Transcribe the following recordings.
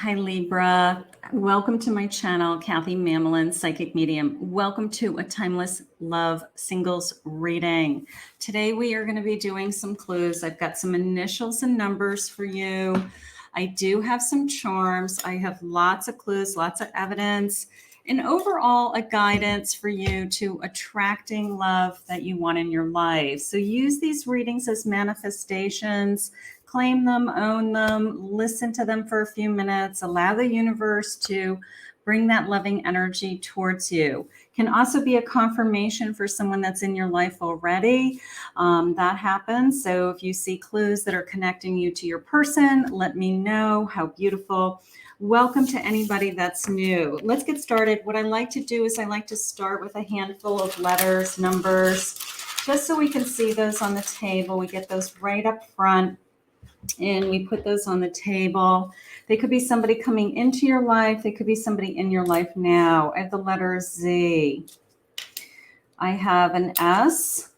Hi Libra, welcome to my channel, Kathy Mamolen, Psychic Medium. Welcome to a Timeless Love Singles reading. Today we are going to be doing some clues. I've got some initials and numbers for you. I do have some charms. I have lots of clues, lots of evidence, and overall a guidance for you to attracting love that you want in your life. So use these readings as manifestations. Claim them, own them, listen to them for a few minutes, allow the universe to bring that loving energy towards you. Can also be a confirmation for someone that's in your life already. That happens. So if you see clues that are connecting you to your person, let me know. How beautiful. Welcome to anybody that's new. Let's get started. What I like to do is I like to start with a handful of letters, numbers, just so we can see those on the table. We get those right up front. And we put those on the table. They could be somebody coming into your life. They could be somebody in your life now. I have the letter Z. I have an S.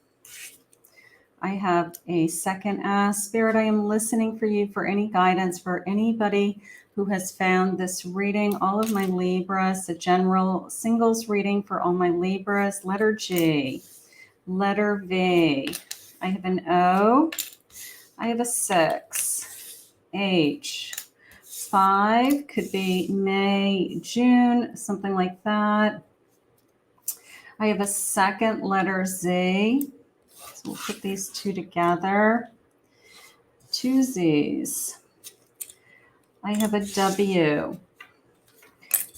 I have a second S. Spirit, I am listening for you for any guidance for anybody who has found this reading. All of my Libras, a general singles reading for all my Libras. Letter G. Letter V. I have an O. I have a 6, H, 5, could be May, June, something like that. I have a second letter Z. So we'll put these two together. 2 Z's. I have a W.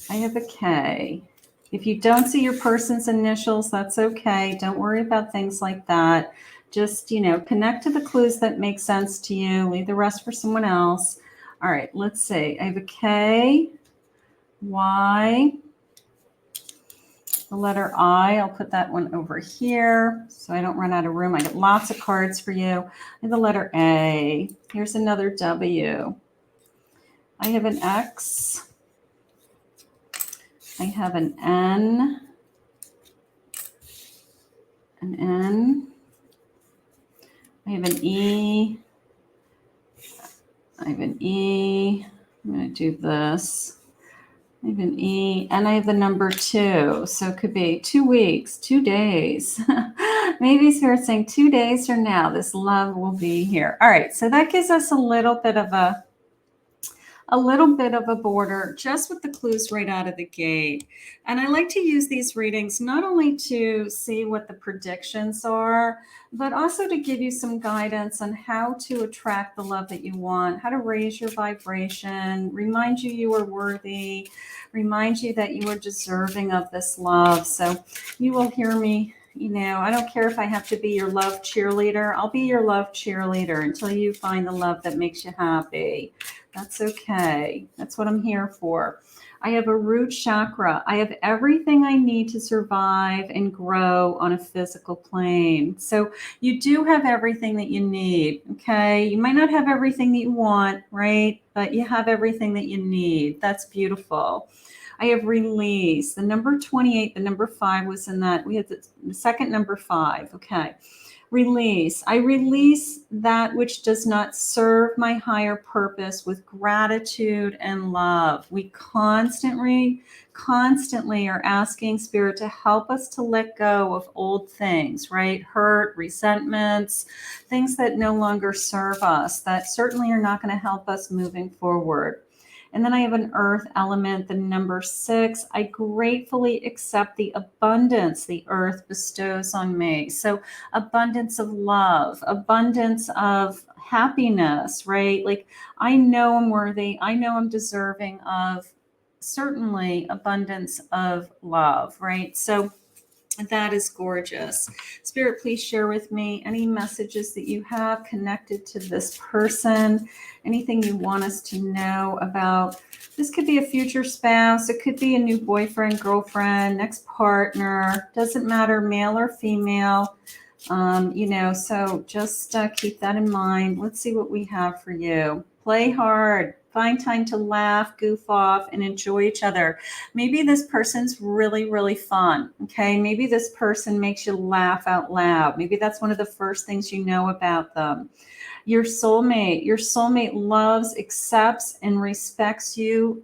I have a K. If you don't see your person's initials, that's okay. Don't worry about things like that. Just, connect to the clues that make sense to you. Leave the rest for someone else. All right, let's see. I have a K, Y, the letter I. I'll put that one over here so I don't run out of room. I got lots of cards for you. I have the letter A. Here's another W. I have an X. I have an N. An N. I have an E. I have an E. I'm going to do this. I have an E. And I have the number 2. So it could be 2 weeks, 2 days. Maybe Spirit's saying 2 days from now, this love will be here. All right. So that gives us a little bit of a border just with the clues right out of the gate. And I like to use these readings not only to see what the predictions are, but also to give you some guidance on how to attract the love that you want, how to raise your vibration, remind you you are worthy, remind you that you are deserving of this love. So you will hear me. I don't care if I have to be your love cheerleader. I'll be your love cheerleader until you find the love that makes you happy. That's okay. That's what I'm here for. I have a root chakra. I have everything I need to survive and grow on a physical plane. So you do have everything that you need, okay? You might not have everything that you want, right? But you have everything that you need. That's beautiful. I have release. The number 28, the number 5 was in that. We had the second number 5, okay? Release. I release that which does not serve my higher purpose with gratitude and love. We constantly are asking Spirit to help us to let go of old things, right? Hurt, resentments, things that no longer serve us, that certainly are not going to help us moving forward. And then I have an earth element, the number 6. I gratefully accept the abundance the earth bestows on me. So abundance of love, abundance of happiness, right? Like I know I'm worthy. I know I'm deserving of certainly abundance of love, right? So that is gorgeous. Spirit, please share with me any messages that you have connected to this person, anything you want us to know about. This could be a future spouse. It could be a new boyfriend, girlfriend, next partner. Doesn't matter, male or female. So just keep that in mind. Let's see what we have for you. Play hard. Find time to laugh, goof off, and enjoy each other. Maybe this person's really, really fun. Okay. Maybe this person makes you laugh out loud. Maybe that's one of the first things you know about them. Your soulmate loves, accepts, and respects you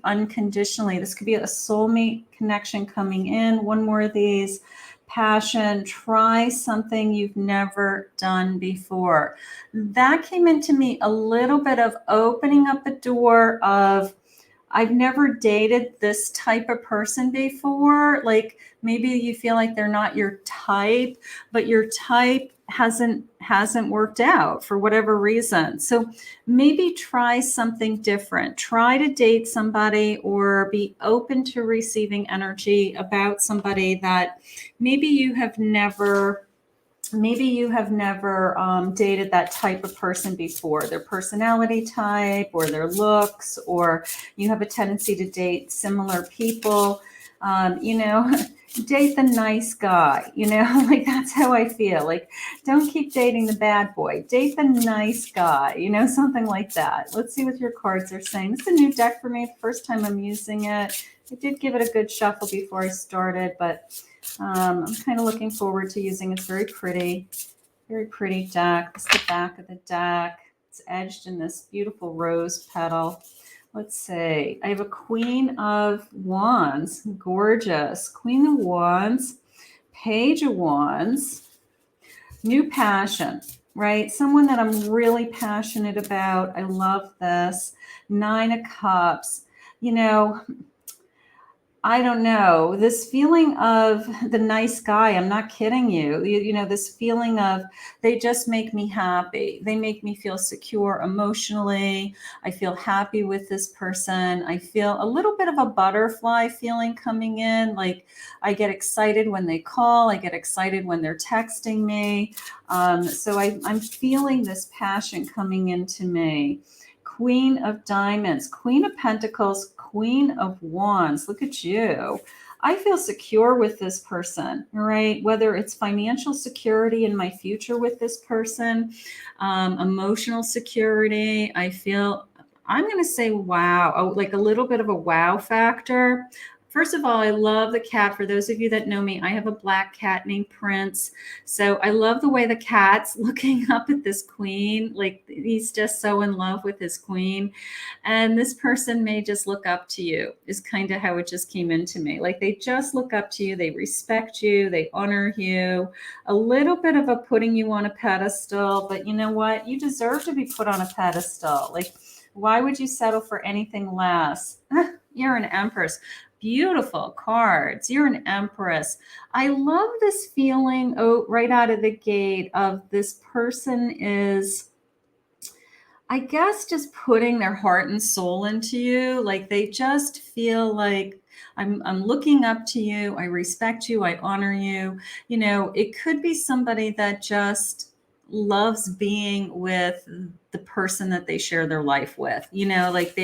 unconditionally. This could be a soulmate connection coming in. One more of these. Passion. Try something you've never done before. That came into me a little bit of opening up the door of, I've never dated this type of person before. Like maybe you feel like they're not your type, but your type hasn't worked out for whatever reason. So maybe try something different. Try to date somebody or be open to receiving energy about somebody that maybe you have never dated that type of person before, their personality type or their looks, or you have a tendency to date similar people. Date the nice guy, like that's how I feel. Like, don't keep dating the bad boy, date the nice guy, something like that. Let's see what your cards are saying. This is a new deck for me, the first time I'm using it. I did give it a good shuffle before I started, but I'm kind of looking forward to using it. It's very pretty deck. This is the back of the deck. It's edged in this beautiful rose petal. Let's see. I have a Queen of Wands. Gorgeous. Queen of Wands. Page of Wands. New passion, right? Someone that I'm really passionate about. I love this. Nine of Cups. I don't know, this feeling of the nice guy. I'm not kidding you. This feeling of they just make me happy. They make me feel secure emotionally. I feel happy with this person. I feel a little bit of a butterfly feeling coming in. Like I get excited when they call. I get excited when they're texting me. So I'm feeling this passion coming into me. Queen of Diamonds, Queen of Pentacles, Queen of Wands. Look at you. I feel secure with this person, right? Whether it's financial security in my future with this person, emotional security. I'm going to say wow, like a little bit of a wow factor. First of all, I love the cat. For those of you that know me, I have a black cat named Prince. So I love the way the cat's looking up at this queen. Like he's just so in love with his queen. And this person may just look up to you, is kind of how it just came into me. Like they just look up to you. They respect you. They honor you. A little bit of a putting you on a pedestal. But you know what? You deserve to be put on a pedestal. Like, why would you settle for anything less? You're an Empress. Beautiful cards. You're an Empress. I love this feeling right out of the gate of this person is, I guess, just putting their heart and soul into you. Like they just feel like I'm looking up to you. I respect you. I honor you. It could be somebody that just loves being with the person that they share their life with. Like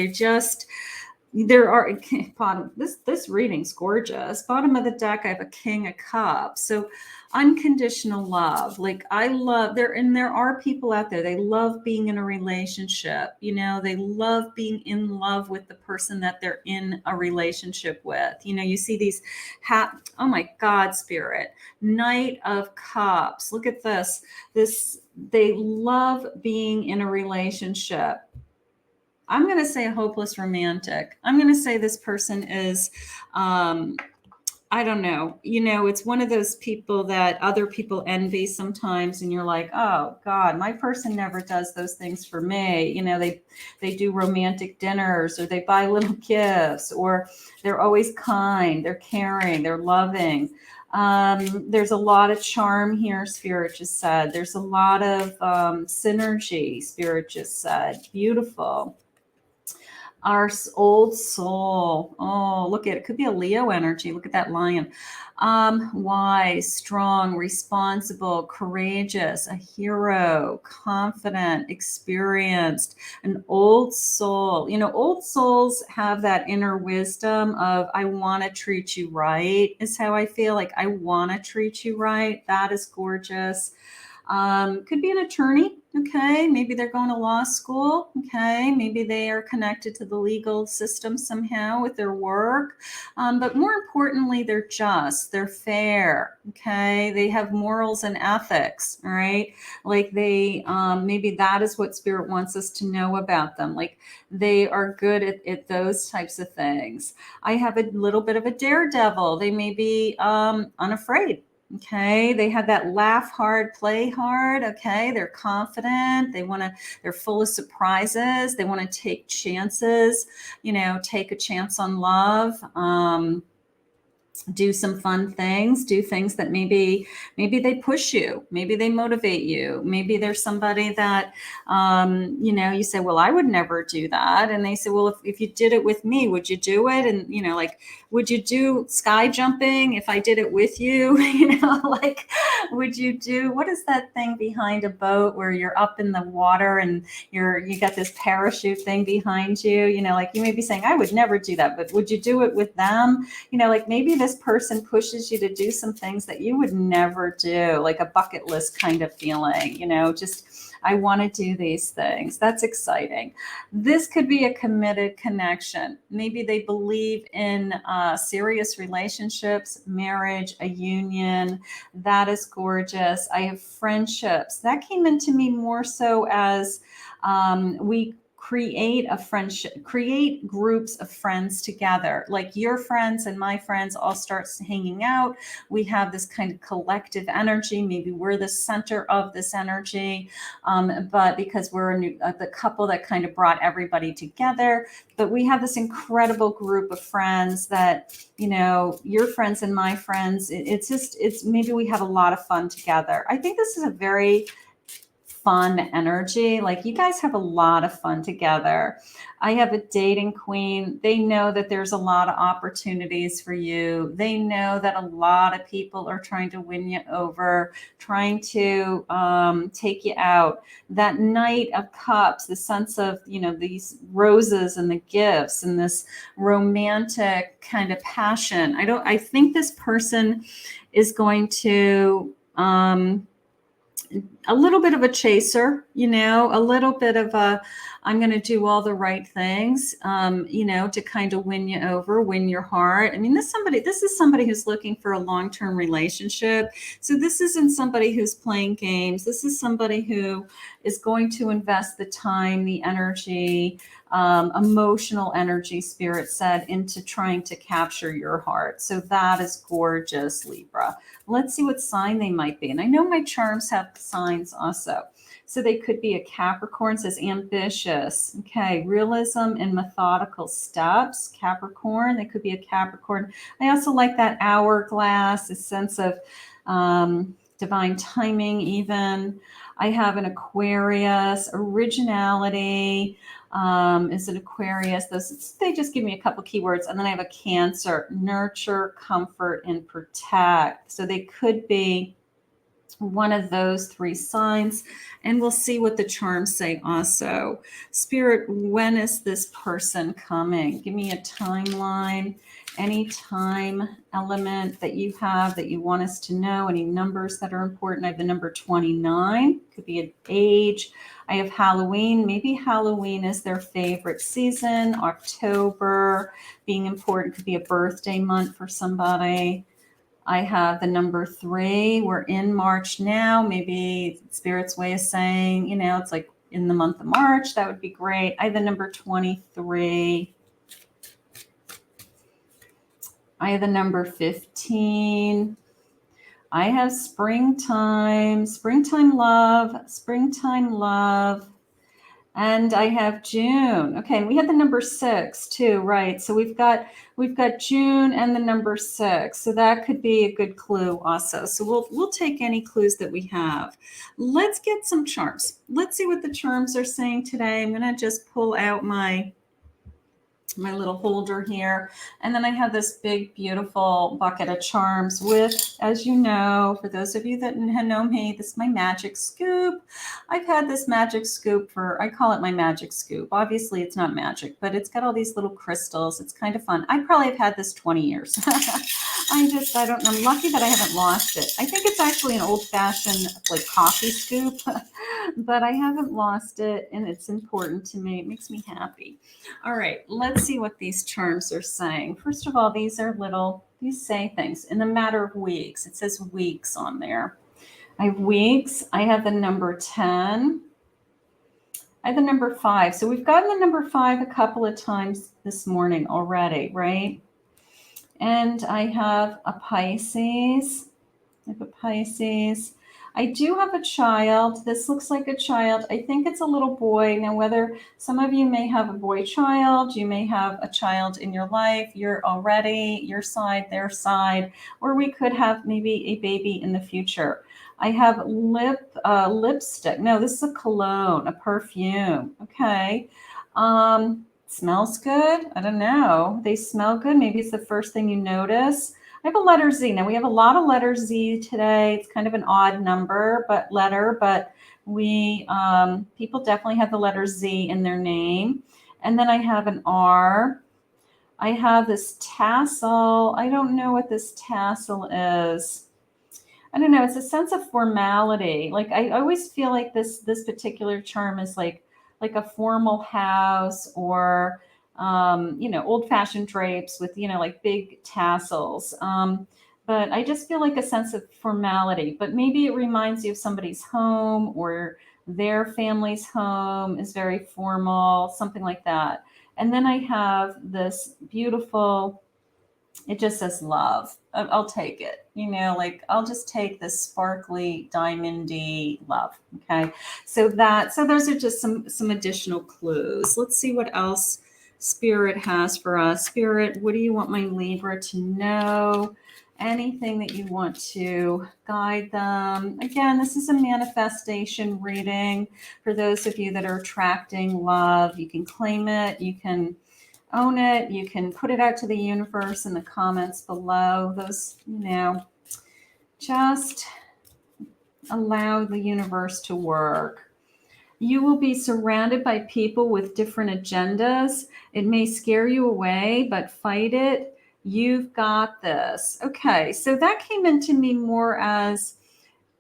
there are bottom. This reading's gorgeous. Bottom of the deck, I have a King of Cups. So unconditional love. Like I love there, and there are people out there. They love being in a relationship. They love being in love with the person that they're in a relationship with. You see these oh my God, Spirit. Knight of Cups. Look at this. They love being in a relationship. I'm going to say a hopeless romantic. I'm going to say this person is, I don't know, it's one of those people that other people envy sometimes. And you're like, oh God, my person never does those things for me. They do romantic dinners, or they buy little gifts, or they're always kind, they're caring, they're loving. There's a lot of charm here, Spirit just said. There's a lot of synergy, Spirit just said. Beautiful. Our old soul. Oh, look at it. Could be a Leo energy. Look at that lion. Wise, strong, responsible, courageous, a hero, confident, experienced, an old soul. Old souls have that inner wisdom of, I want to treat you right, is how I feel. Like I want to treat you right. That is gorgeous. Could be an attorney. Okay, maybe they're going to law school. Okay, maybe they are connected to the legal system somehow with their work. But more importantly, they're just, they're fair. Okay, they have morals and ethics. All right, like they, maybe that is what Spirit wants us to know about them. Like they are good at those types of things. I have a little bit of a daredevil. They may be unafraid. Okay, they have that laugh hard, play hard. Okay, they're confident. They're full of surprises. They want to take chances, take a chance on love. Do some fun things, do things that maybe they push you, maybe they motivate you, maybe there's somebody that you say, well, I would never do that, and they say, well, if you did it with me, would you do it? And like, would you do sky jumping if I did it with you? Like, would you do, what is that thing behind a boat where you're up in the water and you got this parachute thing behind you? Like, you may be saying, I would never do that, but would you do it with them? Like maybe this person pushes you to do some things that you would never do, like a bucket list kind of feeling, just, I want to do these things. That's exciting. This could be a committed connection. Maybe they believe in serious relationships, marriage, a union. That is gorgeous. I have friendships. That came into me more so as we create a friendship, create groups of friends together. Like your friends and my friends all start hanging out. We have this kind of collective energy. Maybe we're the center of this energy, but because we're the couple that kind of brought everybody together. But we have this incredible group of friends that, your friends and my friends, it's maybe we have a lot of fun together. I think this is a very fun energy. Like you guys have a lot of fun together. I have a dating queen. They know that there's a lot of opportunities for you. They know that a lot of people are trying to win you over, trying to take you out. That Knight of Cups, the sense of, these roses and the gifts and this romantic kind of passion. I think this person is going to, a little bit of a chaser, a little bit of I'm going to do all the right things, to kind of win you over, win your heart. I mean, this is somebody who's looking for a long-term relationship. So this isn't somebody who's playing games. This is somebody who is going to invest the time, the energy, emotional energy, Spirit said, into trying to capture your heart. So that is gorgeous, Libra. Let's see what sign they might be. And I know my charms have signs also. So they could be a Capricorn, says ambitious. Okay, realism and methodical steps. Capricorn, they could be a Capricorn. I also like that hourglass, a sense of divine timing even. I have an Aquarius, originality. Is an Aquarius. They just give me a couple keywords. And then I have a Cancer, nurture, comfort, and protect. So they could be one of those three signs. And we'll see what the charms say also. Spirit, when is this person coming? Give me a timeline, any time element that you have that you want us to know, any numbers that are important. I have the number 29, could be an age. I have Halloween. Maybe Halloween is their favorite season. October being important, could be a birthday month for somebody. I have the number 3. We're in March now. Maybe Spirit's way of saying, it's like in the month of March. That would be great. I have the number 23. I have the number 15. I have springtime love. And I have June. Okay, and we had the number 6 too, right? So we've got June and the number 6. So that could be a good clue also. So we'll take any clues that we have. Let's get some charms. Let's see what the charms are saying today. I'm going to just pull out my little holder here. And then I have this big, beautiful bucket of charms with, as you know, for those of you that know me, this is my magic scoop. I've had this magic scoop I call it my magic scoop. Obviously it's not magic, but it's got all these little crystals. It's kind of fun. I probably have had this 20 years. I don't, I'm lucky that I haven't lost it. I think it's actually an old fashioned like coffee scoop, but I haven't lost it and it's important to me. It makes me happy. All right, let's see what these charms are saying. First of all, these say things in a matter of weeks. It says weeks on there. I have weeks. I have the number 10. I have the number 5. So we've gotten the number 5 a couple of times this morning already, right? And I have a Pisces. I have a Pisces. I do have a child. This looks like a child. I think it's a little boy. Now, whether some of you may have a boy child, you may have a child in your life, you're already your side, their side, or we could have maybe a baby in the future. I have lipstick. No, this is a cologne, a perfume. Okay. Smells good. I don't know. They smell good. Maybe it's the first thing you notice. I have a letter Z. Now we have a lot of letter Z today. It's kind of an odd number, but we people definitely have the letter Z in their name. And then I have an R. I have this tassel. I don't know what this tassel is. I don't know. It's a sense of formality. Like I always feel like this particular charm is like a formal house or old-fashioned drapes with like big tassels. But I just feel like a sense of formality. But maybe it reminds you of somebody's home or their family's home is very formal, something like that. And then I have this beautiful. It just says love. I'll take it. I'll just take this sparkly diamondy love. Okay. So those are just some additional clues. Let's see what else Spirit has for us. Spirit, what do you want my Libra to know? Anything that you want to guide them. Again, this is a manifestation reading. For those of you that are attracting love, you can claim it. You can own it. You can put it out to the universe in the comments below. Those, just allow the universe to work. You will be surrounded by people with different agendas. It may scare you away, but fight it. You've got this. Okay, so that came into me more as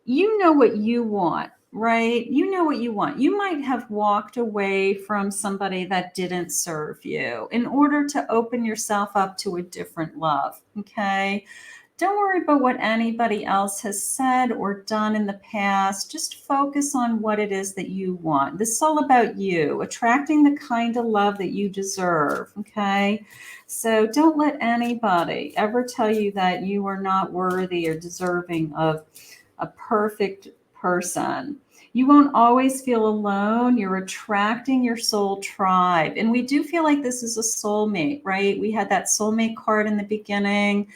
you know what you want. Right? You know what you want. You might have walked away from somebody that didn't serve you in order to open yourself up to a different love. Okay. Don't worry about what anybody else has said or done in the past. Just focus on what it is that you want. This is all about you attracting the kind of love that you deserve. Okay. So don't let anybody ever tell you that you are not worthy or deserving of a perfect person. You won't always feel alone. You're attracting your soul tribe. And we do feel like this is a soulmate, right? We had that soulmate card in the beginning.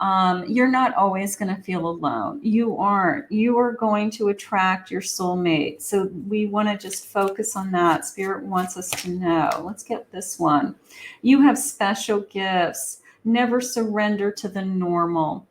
You're not always going to feel alone. You aren't. You are going to attract your soulmate. So we want to just focus on that. Spirit wants us to know. Let's get this one. You have special gifts. Never surrender to the normal.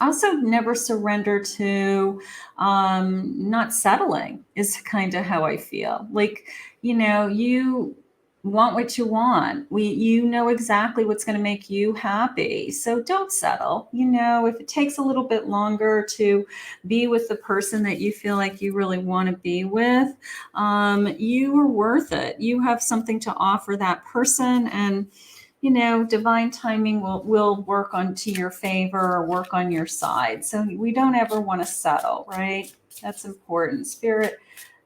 Also, never surrender to not settling is kind of how I feel. Like, you want what you want. You know exactly what's going to make you happy. So don't settle. If it takes a little bit longer to be with the person that you feel like you really want to be with, you are worth it. You have something to offer that person, and divine timing will work to your favor or work on your side. So we don't ever want to settle, right? That's important. Spirit,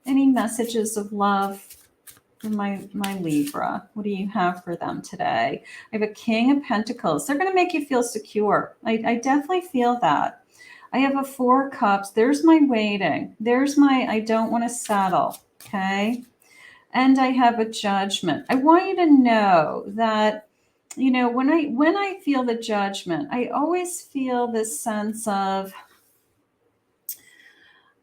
any messages of love for my Libra? What do you have for them today? I have a King of Pentacles. They're going to make you feel secure. I definitely feel that. I have a 4 Cups. There's my waiting. There's my I don't want to settle. Okay. And I have a Judgment. I want you to know that when I feel the Judgment, I always feel this sense of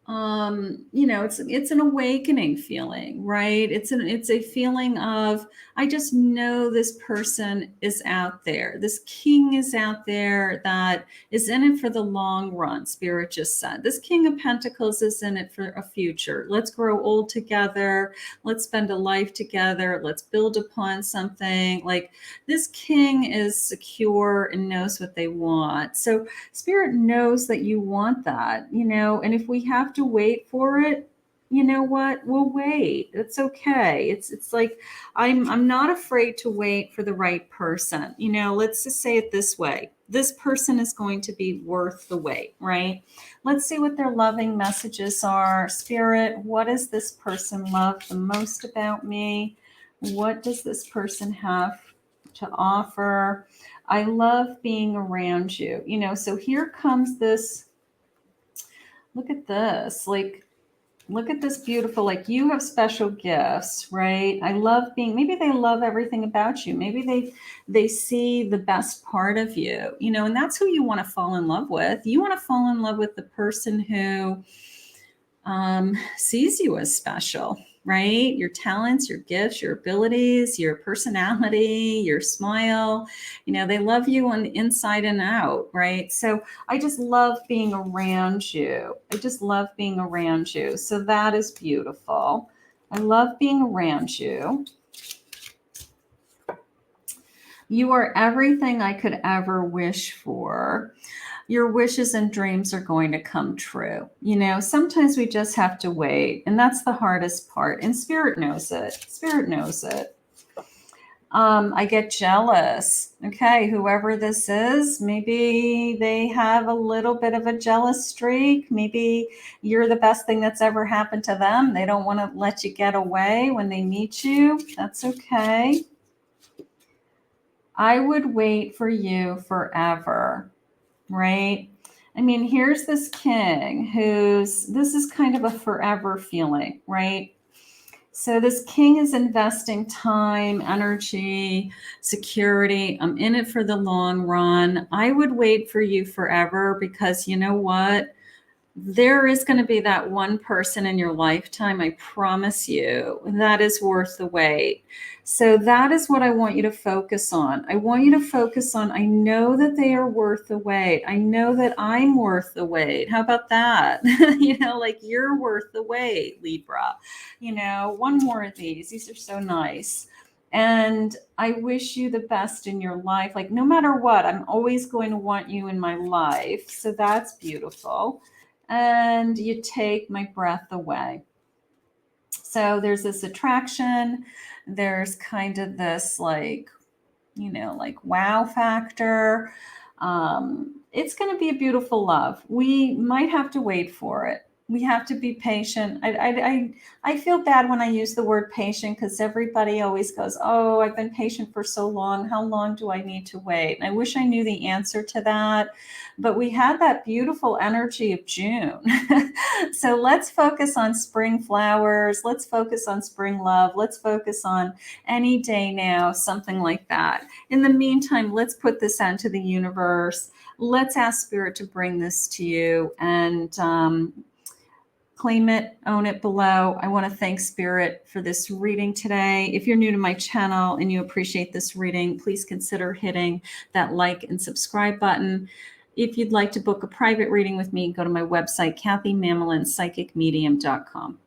it's an awakening feeling, right? It's a feeling of, I just know this person is out there. This king is out there that is in it for the long run. Spirit just said, this King of Pentacles is in it for a future. Let's grow old together. Let's spend a life together. Let's build upon something. Like, this king is secure and knows what they want. So Spirit knows that you want that, and if we have to wait for it, you know what? We'll wait. It's okay. It's like, I'm not afraid to wait for the right person. Let's just say it this way. This person is going to be worth the wait, right? Let's see what their loving messages are. Spirit, what does this person love the most about me? What does this person have to offer? I love being around you. So here comes this. Look at this. Look at this beautiful, like, you have special gifts, right? I love maybe they love everything about you. Maybe they see the best part of you, and that's who you want to fall in love with. You want to fall in love with the person who sees you as special, right? Your talents, your gifts, your abilities, your personality, your smile, they love you on the inside and out, right? So I just love being around you. I just love being around you. So that is beautiful. I love being around you. You are everything I could ever wish for. Your wishes and dreams are going to come true. Sometimes we just have to wait, and that's the hardest part. And Spirit knows it. Spirit knows it. I get jealous. Okay, whoever this is, maybe they have a little bit of a jealous streak. Maybe you're the best thing that's ever happened to them. They don't want to let you get away when they meet you. That's okay. I would wait for you forever. Right? I mean, here's this king this is kind of a forever feeling, right? So this king is investing time, energy, security. I'm in it for the long run. I would wait for you forever because you know what? There is going to be that one person in your lifetime, I promise you, that is worth the wait. So that is what I want you to focus on. I want you to focus on, I know that they are worth the wait. I know that I'm worth the wait. How about that? Like, you're worth the wait, Libra. One more of these. These are so nice. And I wish you the best in your life. Like, no matter what, I'm always going to want you in my life. So that's beautiful. And you take my breath away. So there's this attraction. There's kind of this like wow factor. It's going to be a beautiful love. We might have to wait for it. We have to be patient. I feel bad when I use the word patient because everybody always goes, oh, I've been patient for so long. How long do I need to wait? And I wish I knew the answer to that. But we had that beautiful energy of June. So let's focus on spring flowers. Let's focus on spring love. Let's focus on any day now, something like that. In the meantime, let's put this out into the universe. Let's ask Spirit to bring this to you and claim it, own it below. I want to thank Spirit for this reading today. If you're new to my channel and you appreciate this reading, please consider hitting that like and subscribe button. If you'd like to book a private reading with me, go to my website, KathyMamolenPsychicMedium.com.